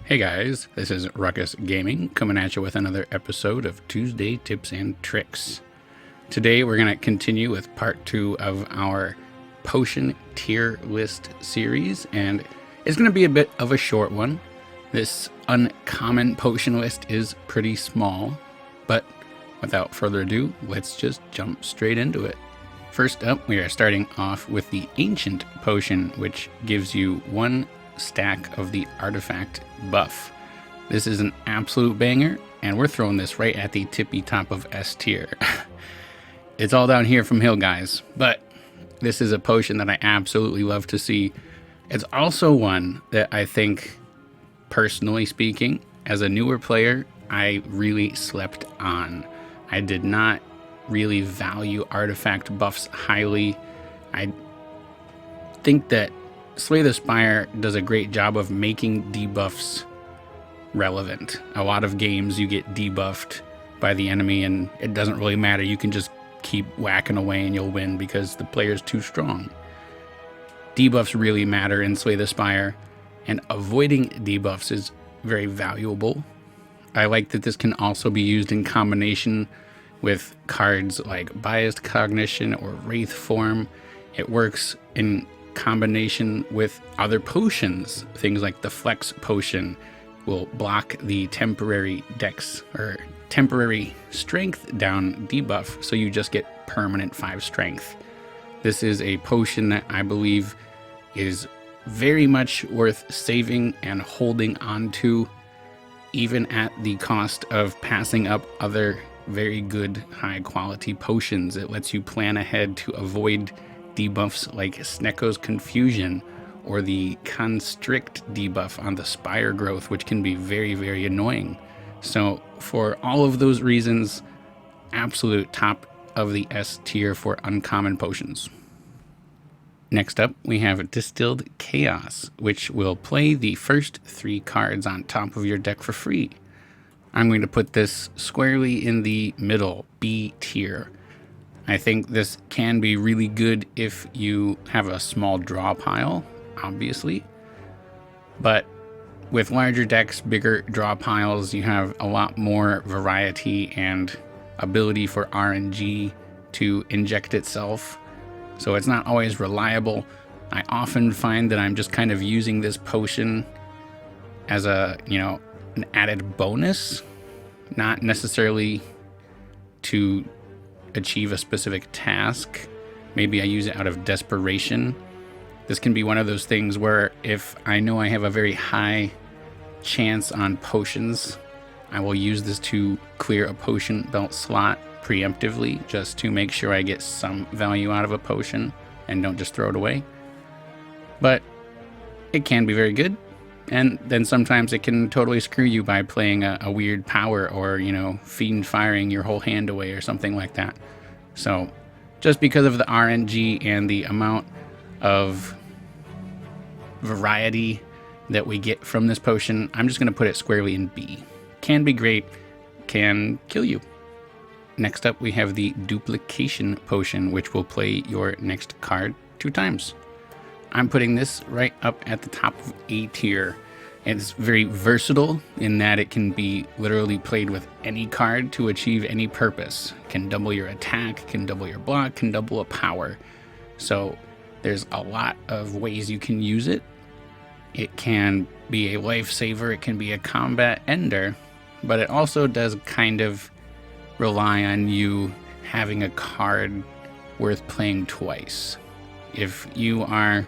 Hey guys, this is Ruckus Gaming coming at you with another episode of Tuesday Tips and Tricks. Today we're going to continue with part 2 of our potion tier list series, and it's going to be a bit of a short one. This uncommon potion list is pretty small, but without further ado, let's just jump straight into it. First up, we are starting off with the Ancient Potion, which gives you 1 stack of the artifact buff. This is an absolute banger, and we're throwing this right at the tippy top of S tier. It's all down here from Hill, guys, but this is a potion that I absolutely love to see. It's also one that I think, personally speaking, as a newer player, I really slept on. I did not really value artifact buffs highly. I think that Slay the Spire does a great job of making debuffs relevant. A lot of games you get debuffed by the enemy and it doesn't really matter. You can just keep whacking away and you'll win because the player's too strong. Debuffs really matter in Slay the Spire, and avoiding debuffs is very valuable. I like that this can also be used in combination with cards like Biased Cognition or Wraith Form. It works in combination with other potions. Things like the Flex Potion will block the temporary dex or temporary strength down debuff, so you just get permanent 5 strength. This is a potion that I believe is very much worth saving and holding on to, even at the cost of passing up other very good high quality potions. It lets you plan ahead to avoid debuffs like Sneko's Confusion or the Constrict debuff on the Spire growth, which can be very, very annoying. So for all of those reasons, absolute top of the S tier for uncommon potions. Next up, we have Distilled Chaos, which will play the first 3 cards on top of your deck for free. I'm going to put this squarely in the middle, B tier. I think this can be really good if you have a small draw pile, obviously. But with larger decks, bigger draw piles, you have a lot more variety and ability for RNG to inject itself. So it's not always reliable. I often find that I'm just kind of using this potion as a, an added bonus, not necessarily to achieve a specific task. Maybe I use it out of desperation. This can be one of those things where if I know I have a very high chance on potions, I will use this to clear a potion belt slot preemptively, just to make sure I get some value out of a potion and don't just throw it away. But it can be very good, and then sometimes it can totally screw you by playing a weird power or, fiend firing your whole hand away or something like that. So just because of the RNG and the amount of variety that we get from this potion, I'm just going to put it squarely in B. Can be great, can kill you. Next up, we have the Duplication Potion, which will play your next card 2 times. I'm putting this right up at the top of A tier. It's very versatile in that it can be literally played with any card to achieve any purpose. It can double your attack, can double your block, can double a power. So there's a lot of ways you can use it. It can be a lifesaver, it can be a combat ender, but it also does kind of rely on you having a card worth playing twice. If you are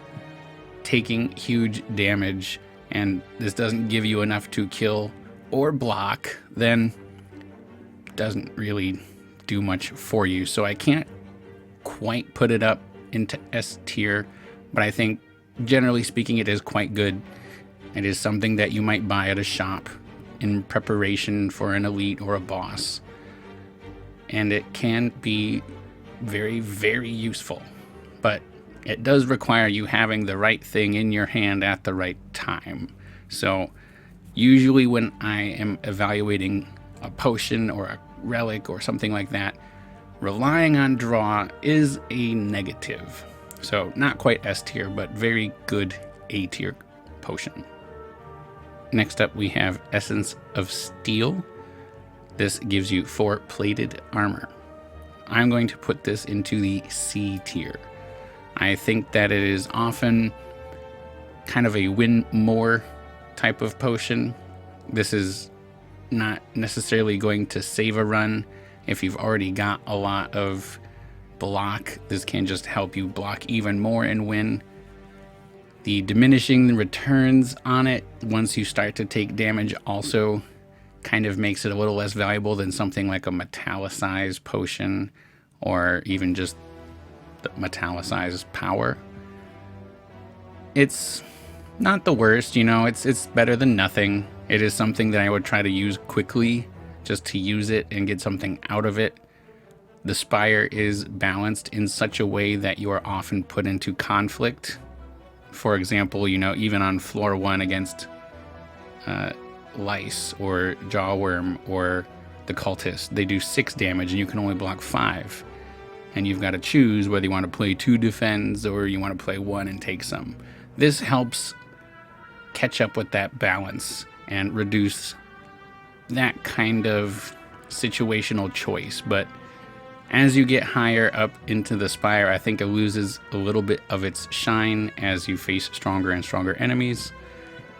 taking huge damage and this doesn't give you enough to kill or block, then it doesn't really do much for you. So I can't quite put it up into S tier, but I think generally speaking it is quite good. It is something that you might buy at a shop in preparation for an elite or a boss, and it can be very, very useful, but it does require you having the right thing in your hand at the right time. So usually when I am evaluating a potion or a relic or something like that, relying on draw is a negative. So not quite S tier, but very good A tier potion. Next up, we have Essence of Steel. This gives you 4 plated armor. I'm going to put this into the C tier. I think that it is often kind of a win more type of potion. This is not necessarily going to save a run. If you've already got a lot of block, this can just help you block even more and win. The diminishing returns on it once you start to take damage also kind of makes it a little less valuable than something like a metallicized potion or even just the metallicized power. It's not the worst, you know, it's better than nothing. It is something that I would try to use quickly just to use it and get something out of it. The Spire is balanced in such a way that you are often put into conflict. For example, you know, even on floor 1 against lice or jawworm or the cultist, they do 6 damage and you can only block 5. And you've got to choose whether you want to play 2 defends or you want to play 1 and take some. This helps catch up with that balance and reduce that kind of situational choice. But as you get higher up into the Spire, I think it loses a little bit of its shine as you face stronger and stronger enemies.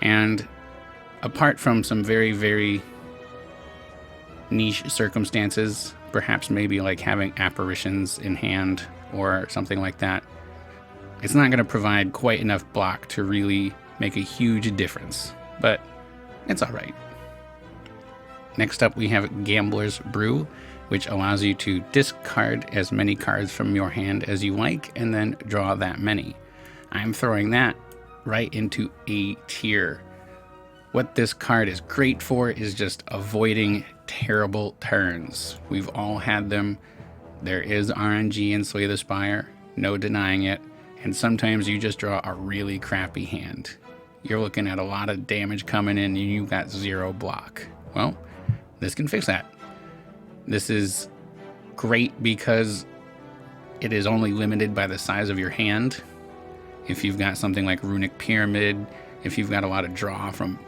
And apart from some very, very niche circumstances, perhaps maybe like having apparitions in hand or something like that, it's not going to provide quite enough block to really make a huge difference, but it's all right. Next up, we have Gambler's Brew, which allows you to discard as many cards from your hand as you like and then draw that many. I'm throwing that right into A tier. What this card is great for is just avoiding terrible turns. We've all had them. There is RNG in Slay the Spire, no denying it, and sometimes you just draw a really crappy hand. You're looking at a lot of damage coming in and you got 0 block. Well, this can fix that. This is great because it is only limited by the size of your hand. If you've got something like Runic Pyramid, if you've got a lot of draw from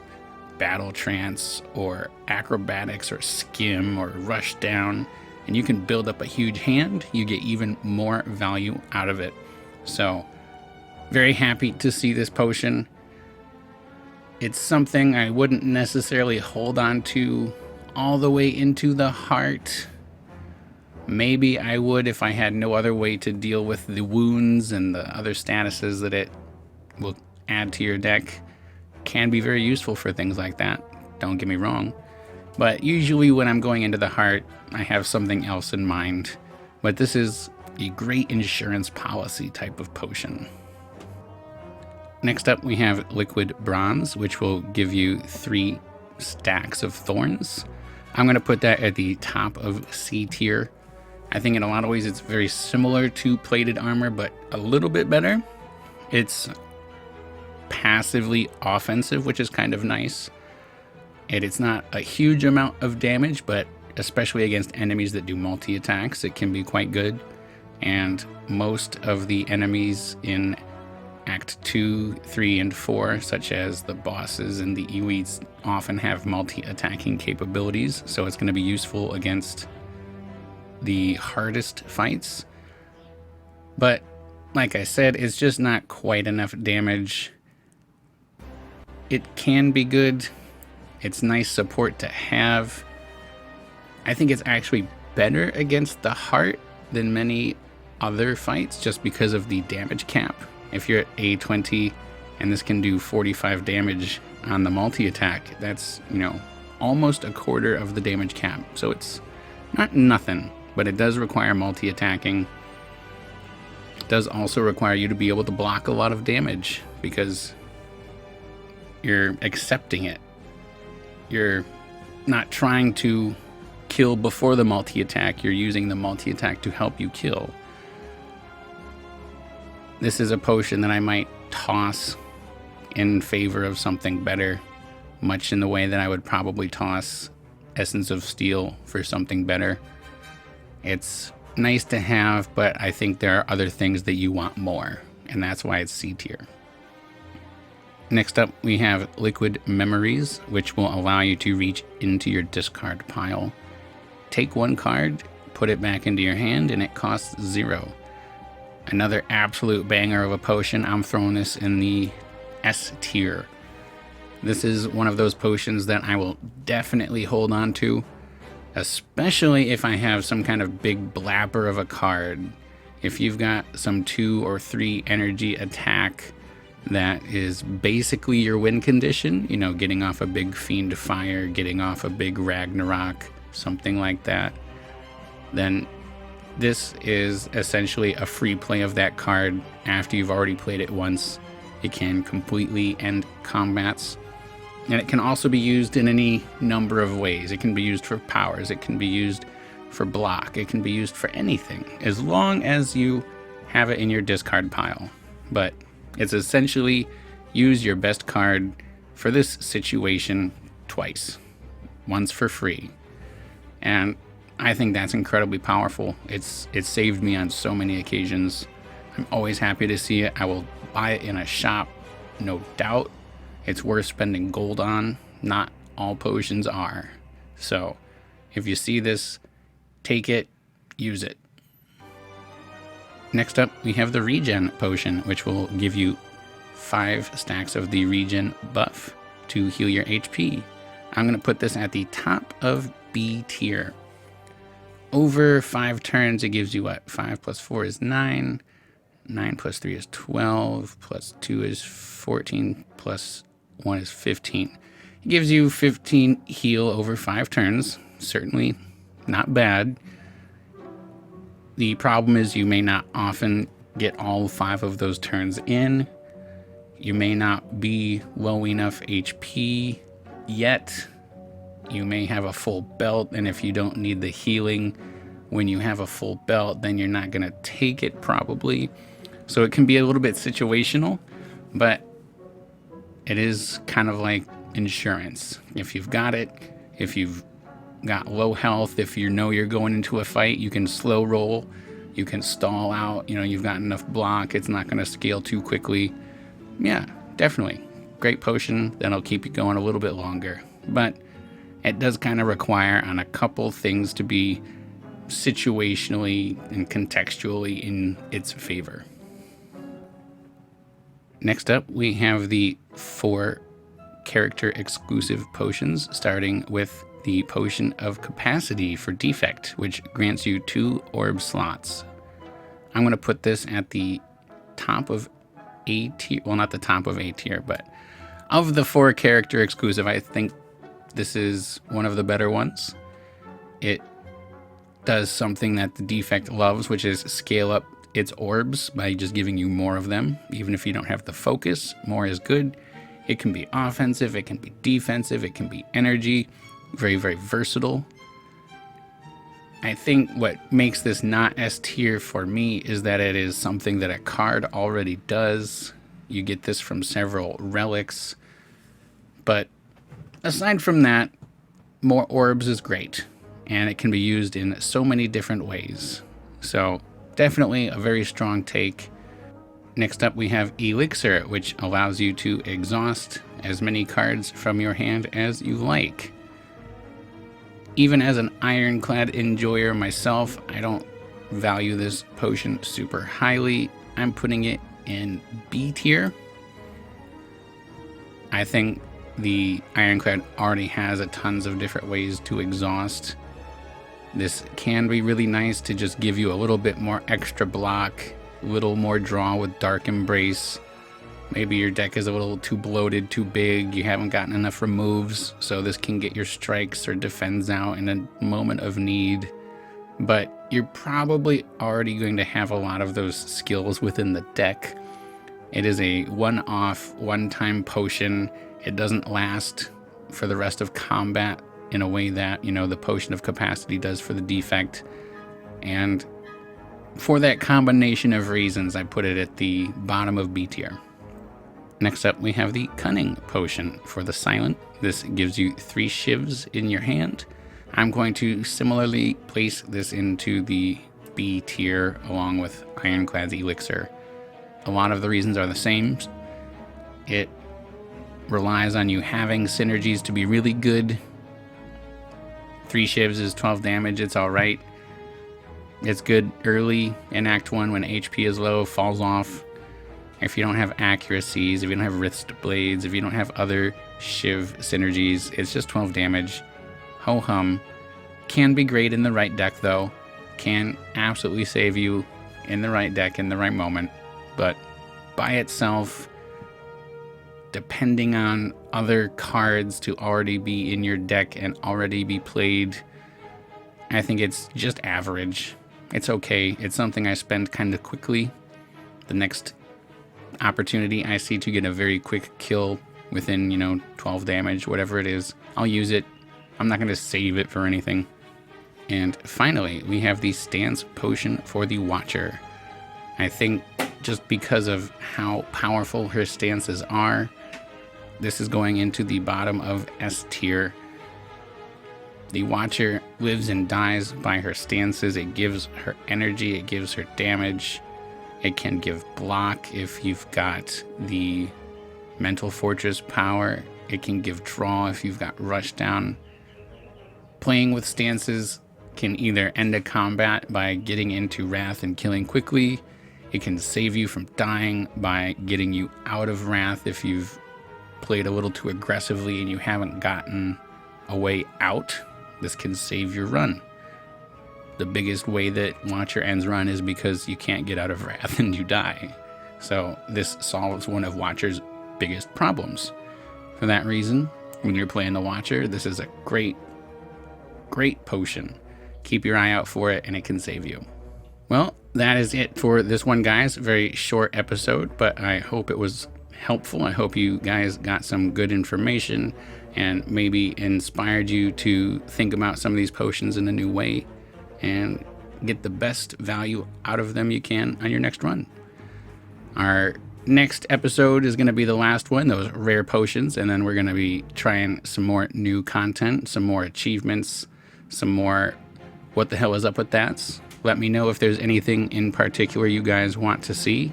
Battle Trance or Acrobatics or Skim or Rush Down, and you can build up a huge hand, you get even more value out of it. So, very happy to see this potion. It's something I wouldn't necessarily hold on to all the way into the heart. Maybe I would if I had no other way to deal with the wounds and the other statuses that it will add to your deck. Can be very useful for things like that, don't get me wrong. But usually when I'm going into the heart, I have something else in mind. But this is a great insurance policy type of potion. Next up, we have Liquid Bronze, which will give you 3 stacks of thorns. I'm going to put that at the top of C tier. I think in a lot of ways it's very similar to plated armor, but a little bit better. It's passively offensive, which is kind of nice. And it's not a huge amount of damage, but especially against enemies that do multi-attacks, it can be quite good. And most of the enemies in Act 2, 3, and 4, such as the bosses and the elites, often have multi-attacking capabilities, so it's going to be useful against the hardest fights. But like I said, it's just not quite enough damage. It can be good. It's nice support to have. I think it's actually better against the heart than many other fights just because of the damage cap. If you're at A20 and this can do 45 damage on the multi-attack, that's, you know, almost a quarter of the damage cap. So it's not nothing, but it does require multi-attacking. It does also require you to be able to block a lot of damage because you're accepting it. You're not trying to kill before the multi-attack, you're using the multi-attack to help you kill. This is a potion that I might toss in favor of something better, much in the way that I would probably toss Essence of Steel for something better. It's nice to have, but I think there are other things that you want more, and that's why it's C tier. Next up, we have Liquid Memories, which will allow you to reach into your discard pile. Take one card, put it back into your hand, and it costs 0. Another absolute banger of a potion. I'm throwing this in the S tier. This is one of those potions that I will definitely hold on to, especially if I have some kind of big blabber of a card. If you've got some 2 or 3 energy attack that is basically your win condition, you know, getting off a big Fiend Fire, getting off a big Ragnarok, something like that, then this is essentially a free play of that card after you've already played it once. It can completely end combats. And it can also be used in any number of ways. It can be used for powers. It can be used for block. It can be used for anything, as long as you have it in your discard pile. But it's essentially use your best card for this situation twice. Once for free. And I think that's incredibly powerful. It's saved me on so many occasions. I'm always happy to see it. I will buy it in a shop, no doubt. It's worth spending gold on. Not all potions are. So if you see this, take it, use it. Next up, we have the Regen Potion, which will give you 5 stacks of the Regen buff to heal your HP. I'm going to put this at the top of B tier. Over 5 turns, it gives you what? 5 plus 4 is 9. 9 plus 3 is 12. Plus 2 is 14. Plus 1 is 15. It gives you 15 heal over 5 turns. Certainly not bad. The problem is you may not often get all 5 of those turns in. You may not be low enough HP yet. You may have a full belt, and if you don't need the healing when you have a full belt, then you're not going to take it probably. So it can be a little bit situational, but it is kind of like insurance. If you've got it, if you've got low health, if you know you're going into a fight, you can slow roll, you can stall out, you know, you've got enough block, it's not going to scale too quickly. Yeah, definitely. Great potion that'll keep you going a little bit longer. But it does kind of require on a couple things to be situationally and contextually in its favor. Next up, we have the 4 character exclusive potions, starting with the Potion of Capacity for Defect, which grants you 2 orb slots. I'm going to put this at the top of A tier. Well, not the top of A tier, but of the 4 character exclusive, I think this is one of the better ones. It does something that the Defect loves, which is scale up its orbs by just giving you more of them. Even if you don't have the focus, more is good. It can be offensive, it can be defensive, it can be energy. Very, very versatile. I think what makes this not S tier for me is that it is something that a card already does. You get this from several relics. But aside from that, more orbs is great. And it can be used in so many different ways. So definitely a very strong take. Next up, we have Elixir, which allows you to exhaust as many cards from your hand as you like. Even as an ironclad enjoyer myself, I don't value this potion super highly. I'm putting it in B tier. I think the ironclad already has a tons of different ways to exhaust. This can be really nice to just give you a little bit more extra block, a little more draw with Dark Embrace. Maybe your deck is a little too bloated, too big, you haven't gotten enough removes, so this can get your strikes or defends out in a moment of need. But you're probably already going to have a lot of those skills within the deck. It is a one-off, one-time potion. It doesn't last for the rest of combat in a way that, you know, the Potion of Capacity does for the Defect. And for that combination of reasons, I put it at the bottom of B tier. Next up, we have the Cunning Potion for the Silent. This gives you 3 shivs in your hand. I'm going to similarly place this into the B tier along with Ironclad's Elixir. A lot of the reasons are the same. It relies on you having synergies to be really good. 3 shivs is 12 damage. It's alright. It's good early in Act 1 when HP is low, falls off. If you don't have accuracies, if you don't have wrist blades, if you don't have other shiv synergies, it's just 12 damage. Ho-hum. Can be great in the right deck though. Can absolutely save you in the right deck in the right moment. But by itself, depending on other cards to already be in your deck and already be played, I think it's just average. It's okay. It's something I spend kind of quickly. The next opportunity I see to get a very quick kill within, 12 damage, whatever it is, I'll use it. I'm not going to save it for anything. And finally, we have the Stance Potion for the Watcher. I think just because of how powerful her stances are, this is going into the bottom of S tier. The Watcher lives and dies by her stances. It gives her energy, it gives her damage. It can give block if you've got the Mental Fortress power. It can give draw if you've got rush down. Playing with stances can either end a combat by getting into Wrath and killing quickly. It can save you from dying by getting you out of Wrath if you've played a little too aggressively and you haven't gotten a way out. This can save your run. The biggest way that Watcher ends run is because you can't get out of Wrath and you die. So this solves one of Watcher's biggest problems. For that reason, when you're playing the Watcher, this is a great potion. Keep your eye out for it and it can save you. Well, that is it for this one, guys. Very short episode, but I hope it was helpful. I hope you guys got some good information and maybe inspired you to think about some of these potions in a new way and get the best value out of them you can on your next run. Our next episode is going to be the last one, those rare potions, and then we're going to be trying some more new content, some more achievements, some more what the hell is up with that. Let me know if there's anything in particular you guys want to see.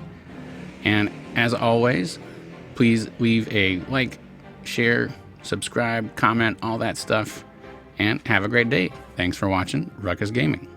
And as always, please leave a like, share, subscribe, comment, all that stuff. And have a great day. Thanks for watching Ruckus Gaming.